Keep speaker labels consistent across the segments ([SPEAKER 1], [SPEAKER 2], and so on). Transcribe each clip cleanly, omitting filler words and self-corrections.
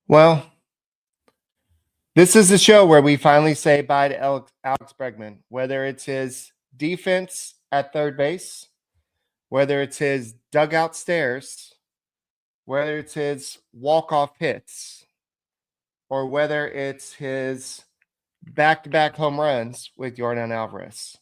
[SPEAKER 1] Well, this is the show where we finally say bye to Alex Bregman, whether it's his defense at third base, whether it's his dugout stares, whether it's his walk-off hits, or whether it's his back-to-back home runs with Yordan Alvarez.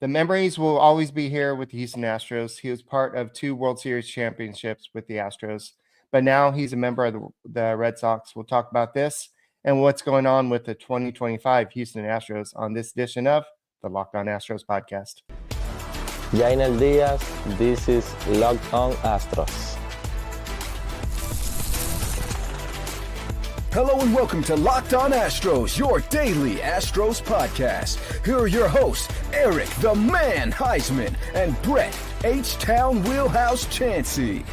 [SPEAKER 1] The memories will always be here with the Houston Astros. He was part of 2 World Series championships with the Astros, but now he's a member of the Red Sox. We'll talk about this and what's going on with the 2025 Houston Astros on this edition of the Locked On Astros podcast.
[SPEAKER 2] Jainel Diaz, this is Locked On Astros.
[SPEAKER 3] Hello and welcome to Locked On Astros, your daily Astros podcast. Here are your hosts, Eric the Man Huysman and Brett H-Town Wheelhouse Chancey.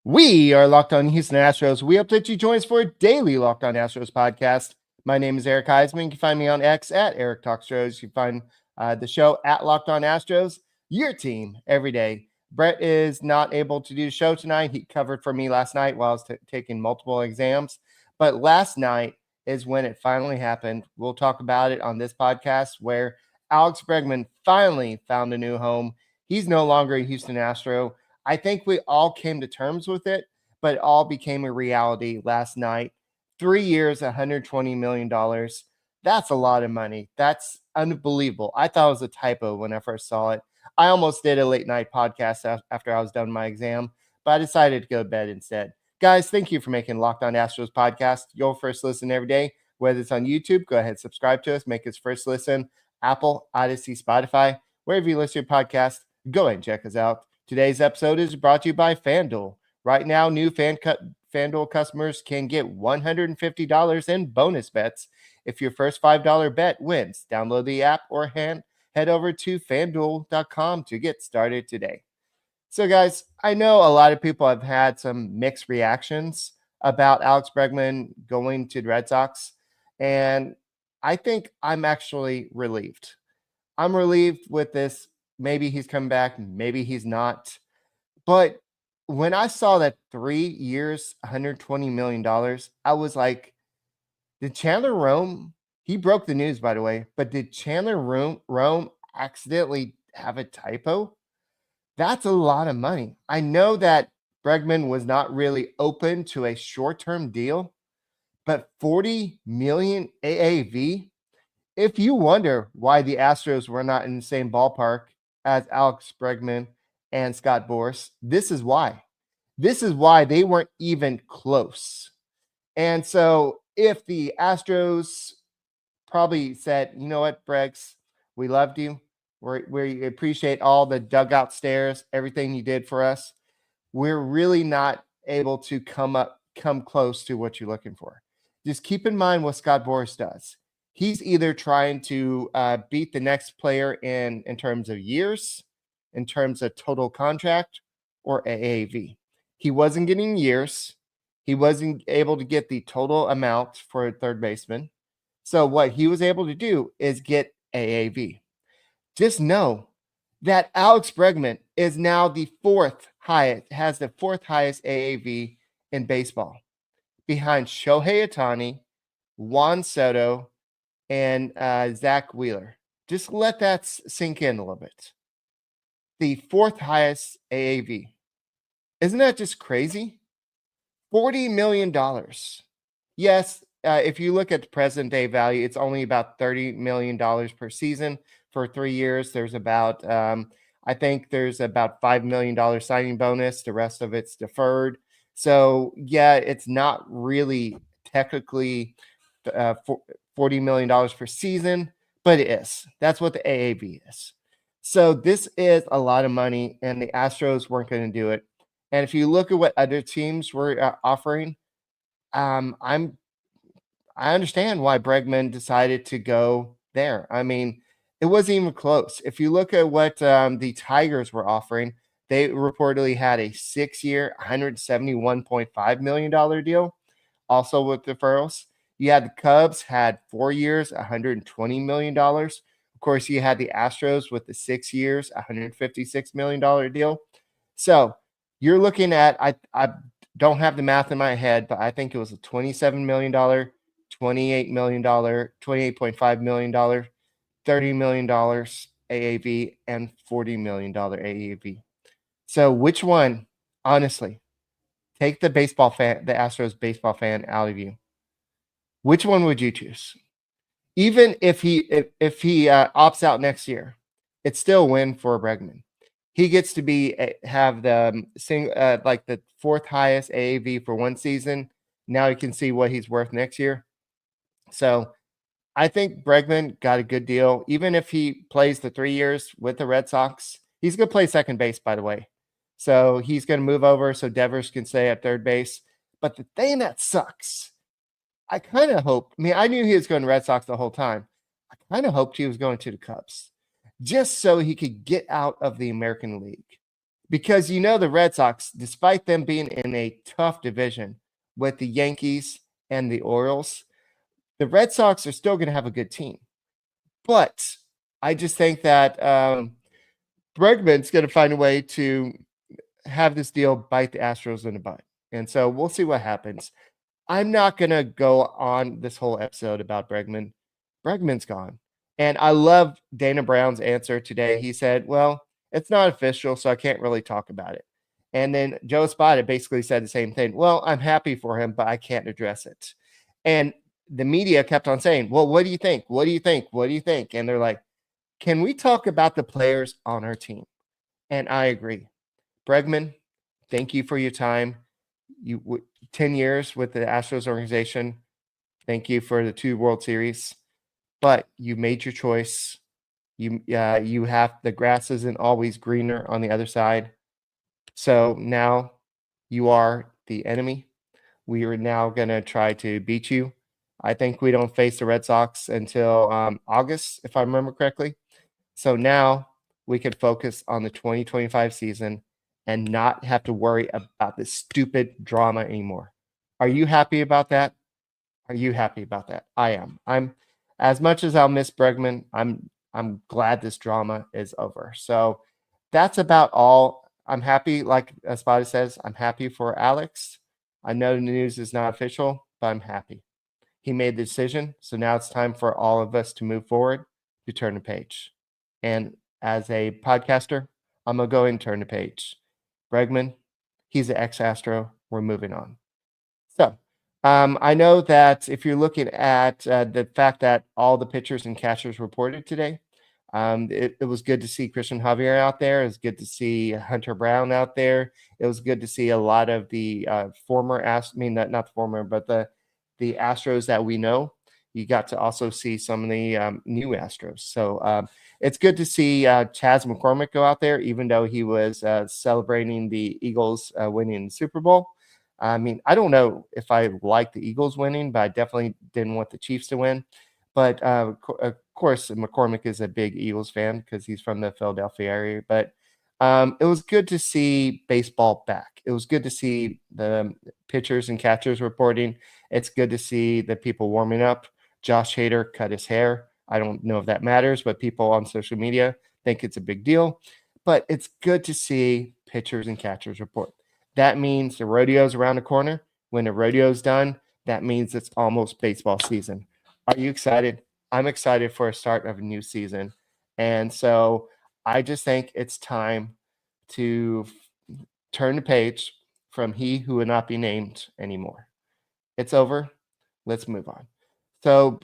[SPEAKER 1] We are Locked On Houston Astros. We hope that you join us for a daily Locked On Astros podcast. My name is Eric Huysman. You can find me on X at Eric Talkstros. You can find the show at Locked On Astros, your team every day. Brett is not able to do the show tonight. He covered for me last night while I was taking multiple exams. But last night is when it finally happened. We'll talk about it on this podcast where Alex Bregman finally found a new home. He's no longer a Houston Astro. I think we all came to terms with it, but it all became a reality last night. 3 years, $120 million. That's a lot of money. That's unbelievable. I thought it was a typo when I first saw it. I almost did a late night podcast after I was done my exam, but I decided to go to bed instead. Guys, thank you for making Locked On Astros podcast your first listen every day. Whether it's on YouTube, go ahead, subscribe to us, make us first listen. Apple, Odyssey, Spotify, wherever you listen to your podcast, go ahead and check us out. Today's episode is brought to you by FanDuel. Right now, new FanDuel customers can get $150 in bonus bets if your first $5 bet wins. Download the app or head over to FanDuel.com to get started today. So, guys, I know a lot of people have had some mixed reactions about Alex Bregman going to the Red Sox, and I think I'm actually relieved. I'm relieved with this. Maybe he's come back, maybe he's not. But when I saw that 3 years, $120 million, I was like, did Chandler Rome, he broke the news, by the way, but did Chandler Rome accidentally have a typo? That's a lot of money. I know that Bregman was not really open to a short-term deal, but $40 million AAV? If you wonder why the Astros were not in the same ballpark as Alex Bregman and Scott Boras, this is why. This is why they weren't even close. And so if the Astros probably said, you know what, Bregs, we loved you. We appreciate all the dugout stares, everything you did for us. We're really not able to come close to what you're looking for. Just keep in mind what Scott Boras does. He's either trying to beat the next player in terms of years, in terms of total contract, or AAV. He wasn't getting years. He wasn't able to get the total amount for a third baseman. So what he was able to do is get AAV. Just know that Alex Bregman is now has the fourth highest AAV in baseball, behind Shohei Ohtani, Juan Soto, and Zach Wheeler. Just let that sink in a little bit. The fourth highest AAV. Isn't that just crazy? $40 million. Yes, if you look at the present day value, it's only about $30 million per season for 3 years. There's about, I think there's about $5 million signing bonus. The rest of it's deferred. So, yeah, it's not really technically $40 million per season, but it is. That's what the AAV is. So this is a lot of money, and the Astros weren't going to do it. And if you look at what other teams were offering, I understand why Bregman decided to go there. I mean, it wasn't even close. If you look at what the Tigers were offering, they reportedly had a 6-year, $171.5 million deal, also with deferrals. You had the Cubs had 4 years, $120 million. Of course, you had the Astros with the 6 years, $156 million deal. So you're looking at, don't have the math in my head, but I think it was a $27 million, $28 million, $28.5 million, $30 million AAV, and $40 million AAV. So which one, honestly, take the Astros baseball fan out of you. Which one would you choose? Even if he opts out next year, it's still a win for Bregman. He gets to have the like the fourth highest AAV for one season. Now you can see what he's worth next year. So I think Bregman got a good deal. Even if he plays the 3 years with the Red Sox, he's going to play second base, by the way. So he's going to move over so Devers can stay at third base. But the thing that sucks, I kind of hope, I knew he was going to Red Sox the whole time. I kind of hoped he was going to the Cubs just so he could get out of the American League. Because the Red Sox, despite them being in a tough division with the Yankees and the Orioles, the Red Sox are still going to have a good team. But I just think that Bregman's going to find a way to have this deal bite the Astros in the butt. And so we'll see what happens. I'm not going to go on this whole episode about Bregman. Bregman's gone. And I love Dana Brown's answer today. He said, well, it's not official, so I can't really talk about it. And then Joe Espada basically said the same thing. Well, I'm happy for him, but I can't address it. And the media kept on saying, well, what do you think? What do you think? What do you think? And they're like, can we talk about the players on our team? And I agree. Bregman, thank you for your time. 10 years with the Astros organization. Thank you for the 2 World Series. But you made your choice. You have the grass isn't always greener on the other side. So now you are the enemy. We are now going to try to beat you. I think we don't face the Red Sox until August, if I remember correctly. So now we can focus on the 2025 season and not have to worry about this stupid drama anymore. Are you happy about that? Are you happy about that? I am. I'm, as much as I'll miss Bregman, I'm glad this drama is over. So that's about all. I'm happy, like Espada says, I'm happy for Alex. I know the news is not official, but I'm happy. He made the decision, so now it's time for all of us to move forward, to turn the page. And as a podcaster, I'm going to go and turn the page. Bregman, he's an ex-Astro. We're moving on. So I know that if you're looking at the fact that all the pitchers and catchers reported today, it was good to see Christian Javier out there. It was good to see Hunter Brown out there. It was good to see a lot of the former not the former, but the Astros that we know. You got to also see some of the new Astros. So it's good to see Chas McCormick go out there, even though he was celebrating the Eagles winning the Super Bowl. I don't know if I like the Eagles winning, but I definitely didn't want the Chiefs to win. But of course, McCormick is a big Eagles fan because he's from the Philadelphia area. But it was good to see baseball back. It was good to see the pitchers and catchers reporting. It's good to see the people warming up. Josh Hader cut his hair. I don't know if that matters, but people on social media think it's a big deal. But it's good to see pitchers and catchers report. That means the rodeo's around the corner. When the rodeo's done, that means it's almost baseball season. Are you excited? I'm excited for a start of a new season. And so I just think it's time to turn the page from he who would not be named anymore. It's over. Let's move on. So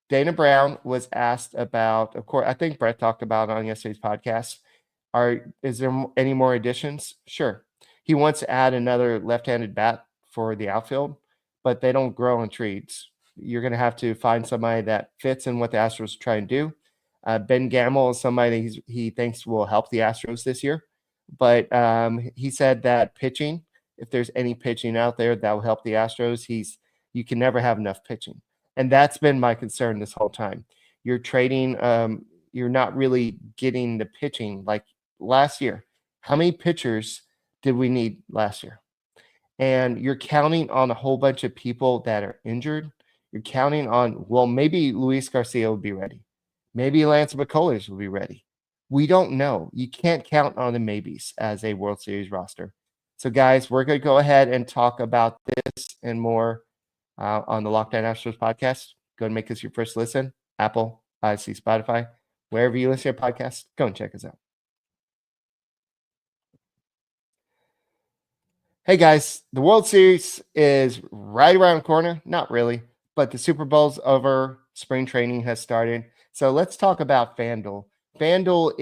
[SPEAKER 1] Dana Brown was asked about, of course, I think Brett talked about on yesterday's podcast, is there any more additions? Sure. He wants to add another left-handed bat for the outfield, but they don't grow on trees. You're going to have to find somebody that fits in what the Astros try and do. Ben Gamble is somebody he thinks will help the Astros this year. But he said that pitching, if there's any pitching out there that will help the Astros, you can never have enough pitching. And that's been my concern this whole time. You're trading, you're not really getting the pitching. Like last year, how many pitchers did we need last year? And you're counting on a whole bunch of people that are injured. You're counting on, well, maybe Luis Garcia will be ready. Maybe Lance McCullers will be ready. We don't know. You can't count on the maybes as a World Series roster. So, guys, we're going to go ahead and talk about this and more on the Locked On Astros podcast. Go and make this your first listen. Apple, Odyssey, Spotify, wherever you listen to your podcast, go and check us out. Hey guys, the World Series is right around the corner. Not really, but the Super Bowl's over. Spring training has started. So let's talk about FanDuel. FanDuel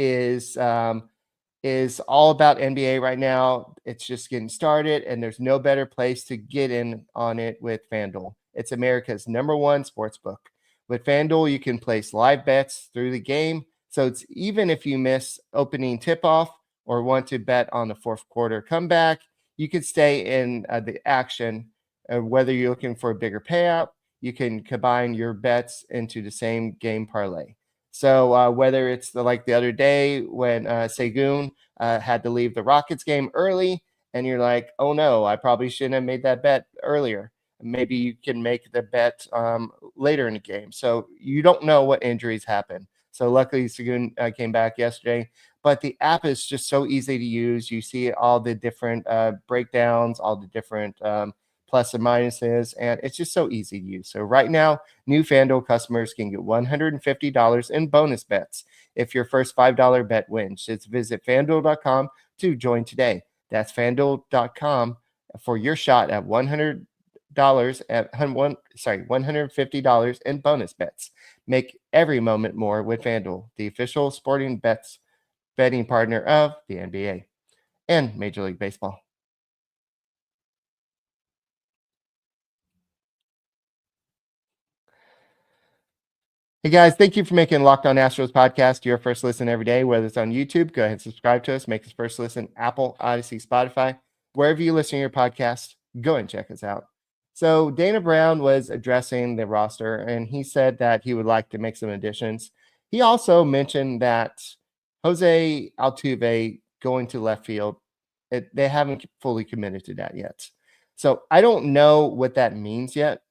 [SPEAKER 1] is all about NBA right now. It's just getting started, and there's no better place to get in on it with FanDuel. It's America's #1 sports book. With FanDuel, you can place live bets through the game. So it's even if you miss opening tip-off or want to bet on the fourth quarter comeback, you can stay in the action. Whether you're looking for a bigger payout, you can combine your bets into the same game parlay. So whether it's like the other day when Segun had to leave the Rockets game early, and you're like, oh no, I probably shouldn't have made that bet earlier. Maybe you can make the bet later in the game. So you don't know what injuries happen. So luckily, Segun came back yesterday. But the app is just so easy to use. You see all the different breakdowns, all the different plus and minuses, and it's just so easy to use. So right now, new FanDuel customers can get $150 in bonus bets if your first $5 bet wins. Just visit FanDuel.com to join today. That's FanDuel.com for your shot at $150 in bonus bets. Make every moment more with FanDuel, the official sporting betting partner of the NBA and Major League Baseball. Hey guys, thank you for making Locked On Astros podcast your first listen every day. Whether it's on YouTube, go ahead and subscribe to us. Make us first listen Apple, Odyssey, Spotify, wherever you listen to your podcast. Go and check us out. So Dana Brown was addressing the roster, and he said that he would like to make some additions. He also mentioned that Jose Altuve going to left field, they haven't fully committed to that yet. So I don't know what that means yet.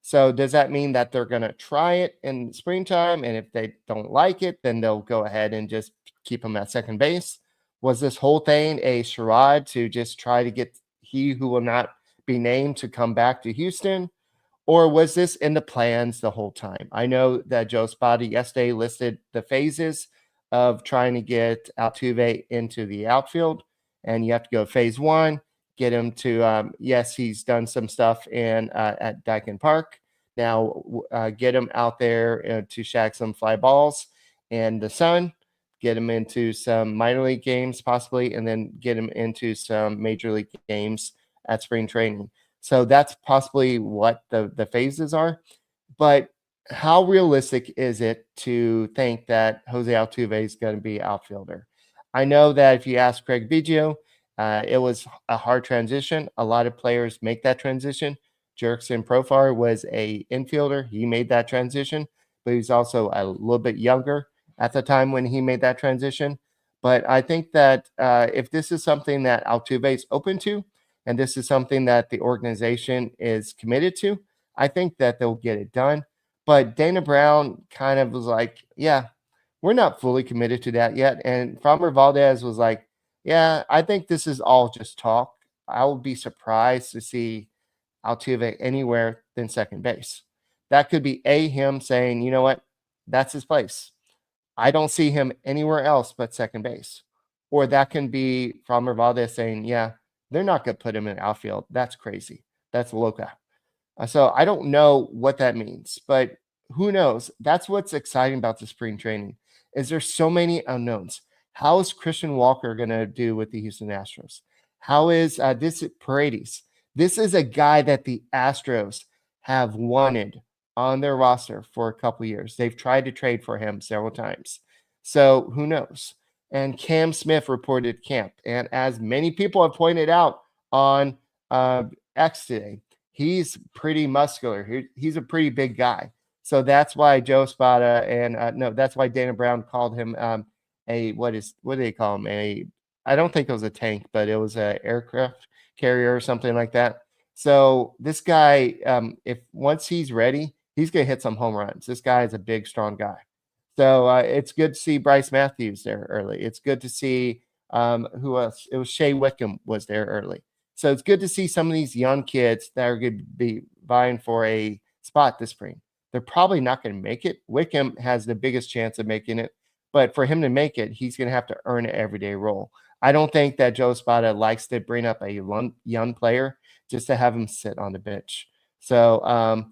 [SPEAKER 1] So does that mean that they're going to try it in springtime? And if they don't like it, then they'll go ahead and just keep him at second base? Was this whole thing a charade to just try to get he who will not be named to come back to Houston? Or was this in the plans the whole time? I know that Joe Espada yesterday listed the phases of trying to get Altuve into the outfield. And you have to go phase 1. Get him to yes, he's done some stuff at Dyken Park. Now get him out there to shag some fly balls in the sun. Get him into some minor league games possibly, and then get him into some major league games at spring training. So that's possibly what the phases are. But how realistic is it to think that Jose Altuve is going to be outfielder? I know that if you ask Craig Biggio, it was a hard transition. A lot of players make that transition. Jurickson Profar was a infielder. He made that transition, but he's also a little bit younger at the time when he made that transition. But I think that if this is something that Altuve is open to, and this is something that the organization is committed to, I think that they'll get it done. But Dana Brown kind of was like, yeah, we're not fully committed to that yet. And Framber Valdez was like, yeah, I think this is all just talk. I will be surprised to see Altuve anywhere than second base. That could be him saying, you know what, that's his place. I don't see him anywhere else but second base. Or that can be Framber Valdez saying, yeah, they're not going to put him in outfield. That's crazy. That's loca. So I don't know what that means, but who knows? That's what's exciting about the spring training is there's so many unknowns. How is Christian Walker going to do with the Houston Astros? How is this Paredes? This is a guy that the Astros have wanted on their roster for a couple years. They've tried to trade for him several times. So who knows? And Cam Smith reported camp. And as many people have pointed out on X today, he's pretty muscular. He's a pretty big guy. So that's why Joe Espada and that's why Dana Brown called him what do they call him? I don't think it was a tank, but it was an aircraft carrier or something like that. So this guy, if once he's ready, he's going to hit some home runs. This guy is a big, strong guy. So it's good to see Bryce Matthews there early. It's good to see who else? It was Shea Wickham was there early. So it's good to see some of these young kids that are going to be vying for a spot this spring. They're probably not going to make it. Wickham has the biggest chance of making it, but for him to make it, he's going to have to earn an everyday role. I don't think that Joe Espada likes to bring up a young player just to have him sit on the bench. So,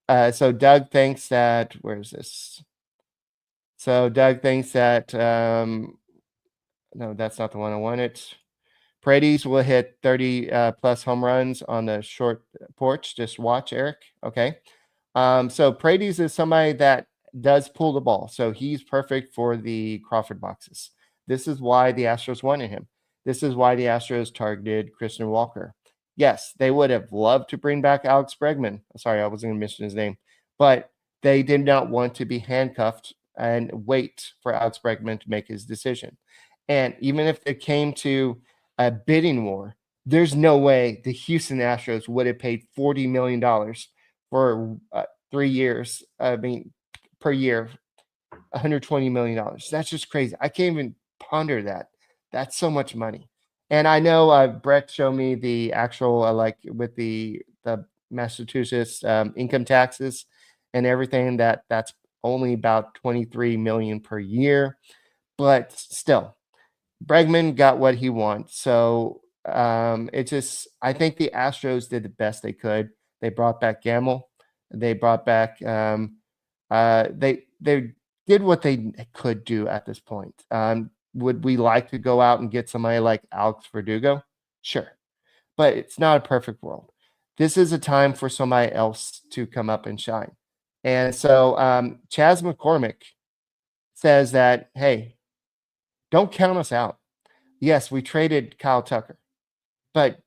[SPEAKER 1] so Doug thinks that, where is this? So Doug thinks that, no, that's not the one I wanted. Paredes will hit 30 plus home runs on the short porch. Just watch, Eric. Okay. So Paredes is somebody that does pull the ball. So he's perfect for the Crawford boxes. This is why the Astros wanted him. This is why the Astros targeted Christian Walker. Yes, they would have loved to bring back Alex Bregman. Sorry, I wasn't going to mention his name. But they did not want to be handcuffed and wait for Alex Bregman to make his decision. And even if it came to a bidding war, there's no way the Houston Astros would have paid $40 million for 3 years. I mean, per year, $120 million. That's just crazy. I can't even ponder that. That's so much money. And I know Brett showed me the actual, like with the Massachusetts income taxes and everything, that's only about $23 million per year. But still, Bregman got what he wants. So it just, I think the Astros did the best they could. They brought back Gamble. They brought back, they did what they could do at this point. Would we like to go out and get somebody like Alex Verdugo? Sure. But it's not a perfect world. This is a time for somebody else to come up and shine. And so Chas McCormick says that, hey, don't count us out. Yes, we traded Kyle Tucker. But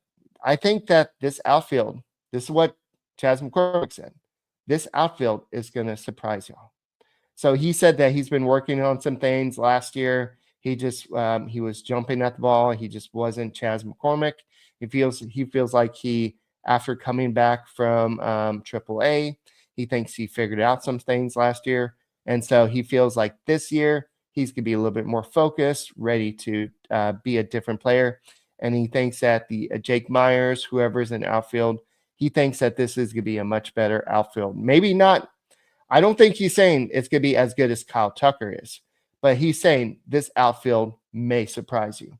[SPEAKER 1] I think that this outfield, this is what Chas McCormick said, this outfield is going to surprise y'all. So he said that he's been working on some things last year. He just he was jumping at the ball. He just wasn't Chas McCormick. He feels like after coming back from AAA, he thinks he figured out some things last year. And so he feels like this year he's going to be a little bit more focused, ready to be a different player. And he thinks that the Jake Myers, whoever's in outfield, he thinks that this is going to be a much better outfield. Maybe not. I don't think he's saying it's going to be as good as Kyle Tucker is, but he's saying this outfield may surprise you.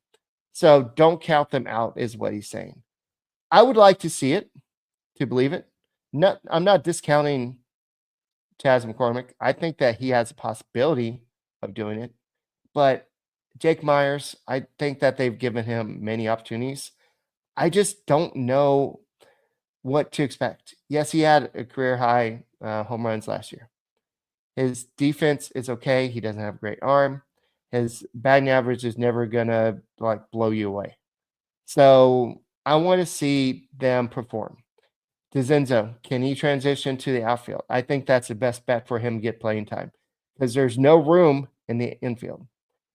[SPEAKER 1] So don't count them out is what he's saying. I would like to see it, to believe it. I'm not discounting Chas McCormick. I think that he has a possibility of doing it. But Jake Myers, I think that they've given him many opportunities. I just don't know what to expect. Yes, he had a career high home runs last year. His defense is okay. He doesn't have a great arm. His batting average is never gonna blow you away. So I want to see them perform. DeZenzo, can he transition to the outfield? I think that's the best bet for him to get playing time because there's no room in the infield.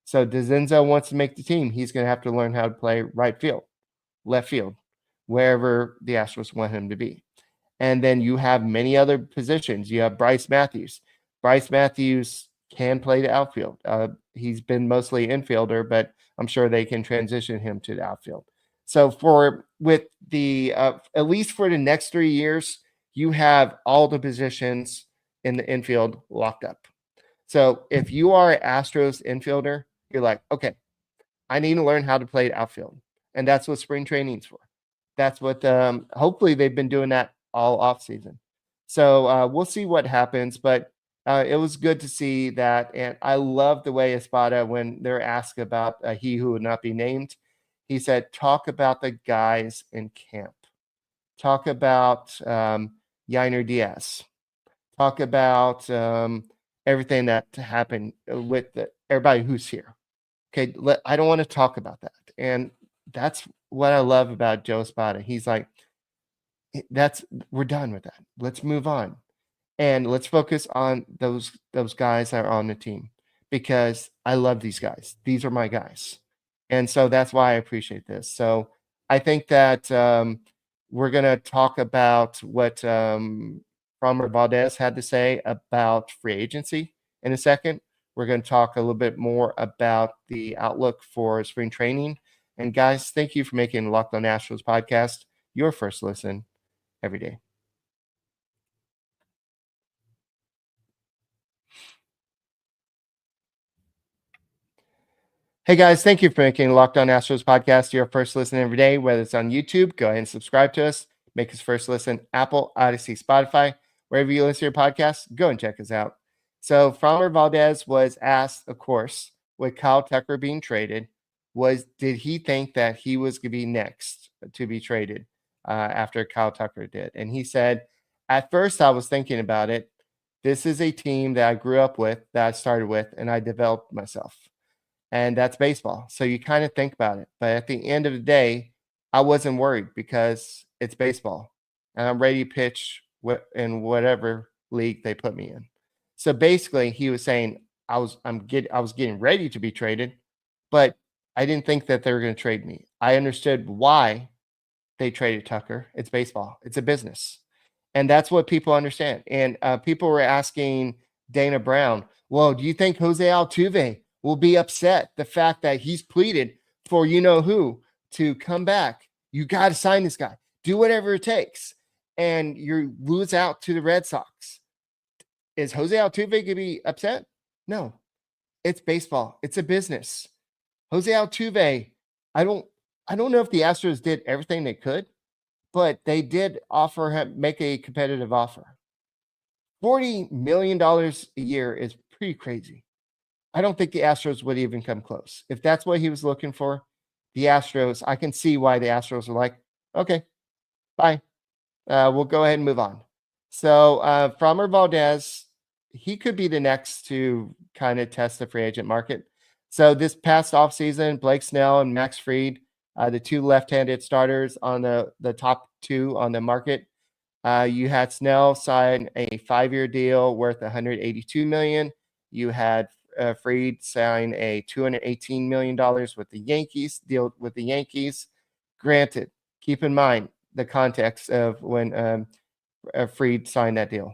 [SPEAKER 1] So DeZenzo wants to make the team. He's going to have to learn how to play right field, left field, wherever the Astros want him to be. And then you have many other positions. You have Bryce Matthews. Bryce Matthews can play the outfield. He's been mostly infielder, but I'm sure they can transition him to the outfield. So at least for the next 3 years, you have all the positions in the infield locked up. So if you are an Astros infielder, you're like, okay, I need to learn how to play the outfield. And that's what spring training's for. That's what hopefully they've been doing that all off season. So we'll see what happens, but it was good to see that. And I love the way Espada, when they're asked about he who would not be named, he said, talk about the guys in camp. Talk about Yainer Diaz. Talk about everything that happened with everybody who's here. Okay, I don't want to talk about that. And that's what I love about Joe Espada. He's like, we're done with that. Let's move on. And let's focus on those guys that are on the team because I love these guys. These are my guys. And so that's why I appreciate this. So I think that we're going to talk about what Framber Valdez had to say about free agency in a second. We're going to talk a little bit more about the outlook for spring training And guys, thank you for making Locked On Astros podcast your first listen every day. Hey guys, thank you for making Locked On Astros podcast your first listen every day. Whether it's on YouTube, go ahead and subscribe to us. Make us first listen Apple, Odyssey, Spotify, wherever you listen to your podcasts. Go and check us out. So Framber Valdez was asked, of course, with Kyle Tucker being traded, did he think that he was going to be next to be traded after Kyle Tucker did? And he said, at first I was thinking about it. This is a team that I grew up with, that I started with, and I developed myself. And that's baseball. So you kind of think about it. But at the end of the day, I wasn't worried because it's baseball. And I'm ready to pitch in whatever league they put me in. So basically, he was saying I was getting ready to be traded, but I didn't think that they were going to trade me. I understood why they traded Tucker. It's baseball. It's a business. And that's what people understand. And people were asking Dana Brown, well, do you think Jose Altuve will be upset the fact that he's pleaded for you-know-who to come back? You got to sign this guy. Do whatever it takes. And you lose out to the Red Sox. Is Jose Altuve going to be upset? No. It's baseball. It's a business. Jose Altuve, I don't know if the Astros did everything they could, but they did make a competitive offer. $40 million a year is pretty crazy. I don't think the Astros would even come close. If that's what he was looking for, the Astros, I can see why the Astros are like, okay, bye. We'll go ahead and move on. So Framber Valdez, he could be the next to kind of test the free agent market. So this past offseason, Blake Snell and Max Fried, the two left-handed starters on the top two on the market. You had Snell sign a 5-year deal worth $182 million. You had Fried sign a $218 million with the Yankees. Granted, keep in mind the context of when Fried signed that deal.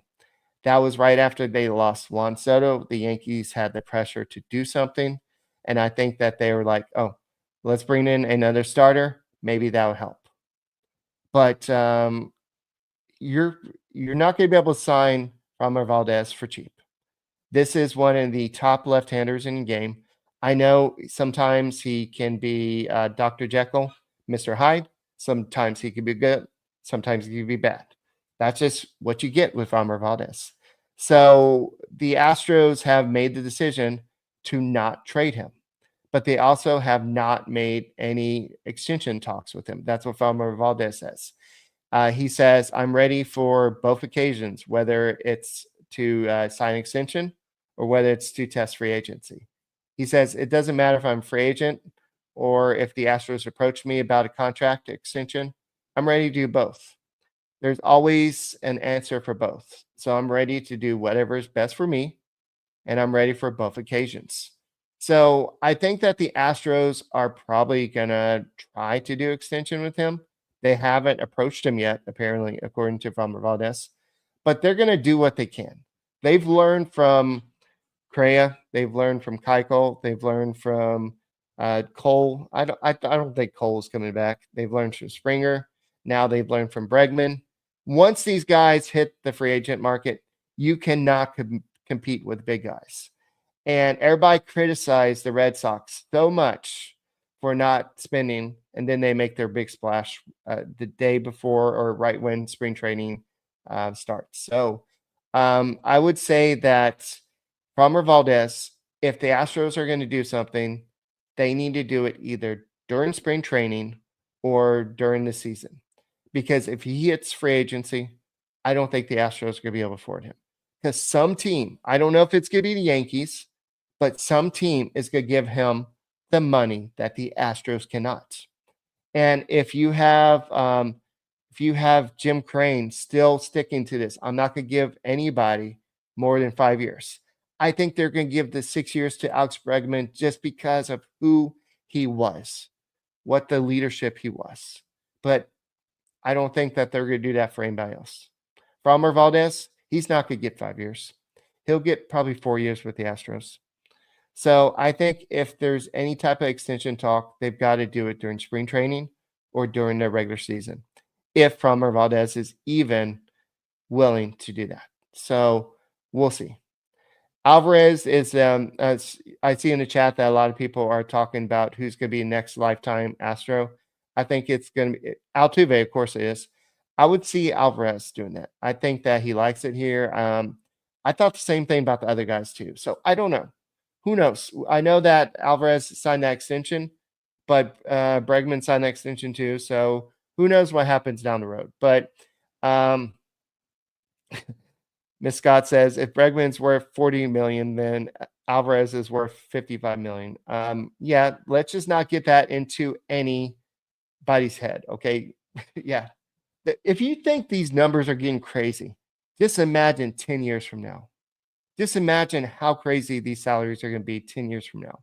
[SPEAKER 1] That was right after they lost Juan Soto. The Yankees had the pressure to do something, and I think that they were like, "Oh, let's bring in another starter. Maybe that would help." But you're not going to be able to sign Framber Valdez for cheap. This is one of the top left-handers in the game. I know sometimes he can be Dr. Jekyll, Mr. Hyde. Sometimes he can be good. Sometimes he can be bad. That's just what you get with Framber Valdez. So the Astros have made the decision to not trade him, but they also have not made any extension talks with him. That's what Framber Valdez says. He says, I'm ready for both occasions, whether it's to sign an extension or whether it's to test free agency. He says, it doesn't matter if I'm a free agent or if the Astros approach me about a contract extension. I'm ready to do both. There's always an answer for both. So I'm ready to do whatever is best for me, and I'm ready for both occasions. So I think that the Astros are probably going to try to do extension with him. They haven't approached him yet, apparently, according to Framber Valdez. But they're going to do what they can. They've learned from Correa. They've learned from Keuchel. They've learned from Cole. I don't think Cole's coming back. They've learned from Springer. Now they've learned from Bregman. Once these guys hit the free agent market, you cannot compete with big guys. And everybody criticized the Red Sox so much for not spending, and then they make their big splash the day before or right when spring training starts. So I would say that Framber Valdez, if the Astros are going to do something, they need to do it either during spring training or during the season. Because if he hits free agency, I don't think the Astros are going to be able to afford him. Because some team, I don't know if it's going to be the Yankees, but some team is going to give him the money that the Astros cannot. And if you have Jim Crane still sticking to this, I'm not going to give anybody more than 5 years. I think they're going to give the 6 years to Alex Bregman just because of who he was, what the leadership he was. But I don't think that they're going to do that for anybody else. Framber Valdez, he's not going to get 5 years. He'll get probably 4 years with the Astros. So I think if there's any type of extension talk, they've got to do it during spring training or during the regular season. If Framber Valdez is even willing to do that. So we'll see. Alvarez is, as I see in the chat that a lot of people are talking about who's going to be next lifetime Astro. I think it's going to be Altuve, of course it is. I would see Alvarez doing that. I think that he likes it here. I thought the same thing about the other guys too. So I don't know. Who knows? I know that Alvarez signed that extension, but Bregman signed that extension too. So who knows what happens down the road? But Miss Scott says if Bregman's worth 40 million, then Alvarez is worth 55 million. Yeah, let's just not get that into anybody's head. Okay. Yeah. If you think these numbers are getting crazy, just imagine 10 years from now. Just imagine how crazy these salaries are going to be 10 years from now.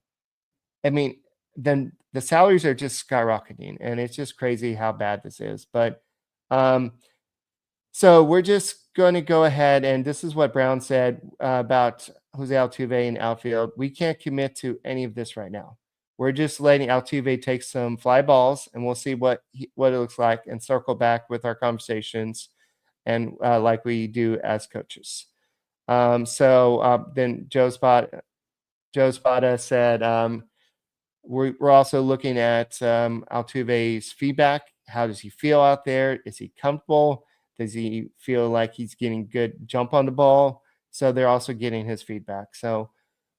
[SPEAKER 1] I mean, then the salaries are just skyrocketing, and it's just crazy how bad this is. But so we're just going to go ahead, and this is what Brown said about Jose Altuve in outfield. We can't commit to any of this right now. We're just letting Altuve take some fly balls, and we'll see what it looks like, and circle back with our conversations, and like we do as coaches. Then Joe Espada said, we're also looking at Altuve's feedback. How does he feel out there? Is he comfortable? Does he feel like he's getting good jump on the ball? So they're also getting his feedback. So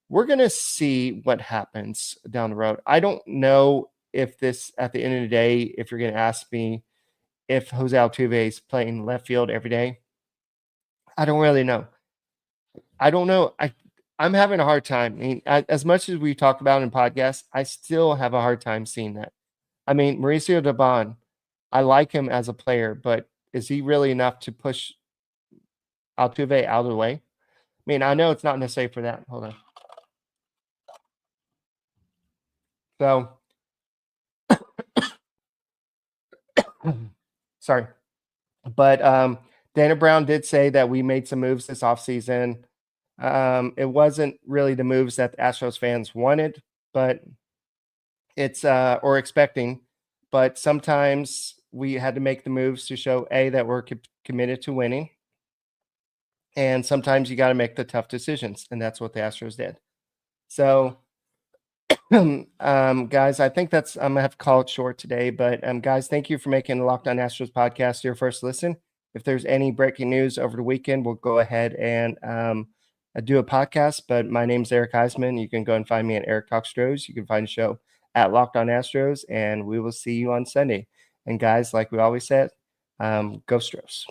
[SPEAKER 1] we're going to see what happens down the road. I don't know if this, at the end of the day, if you're going to ask me if Jose Altuve is playing left field every day, I don't really know. I don't know. I'm having a hard time. I mean, as much as we talked about in podcasts, I still have a hard time seeing that. I mean, Mauricio Dubon, I like him as a player, but is he really enough to push Altuve out of the way? I mean, I know it's not necessary for that. Hold on. So, sorry. But Dana Brown did say that we made some moves this offseason. It wasn't really the moves that the Astros fans wanted, but it's or expecting. But sometimes we had to make the moves to show that we're committed to winning, and sometimes you got to make the tough decisions, and that's what the Astros did. So, guys, I think I'm gonna have to call it short today. But guys, thank you for making the Locked On Astros podcast your first listen. If there's any breaking news over the weekend, we'll go ahead and do a podcast. But my name's Eric Huysman. You can go and find me at Eric Astros. You can find the show at Locked On Astros, and we will see you on Sunday. And guys, like we always said, go Stros.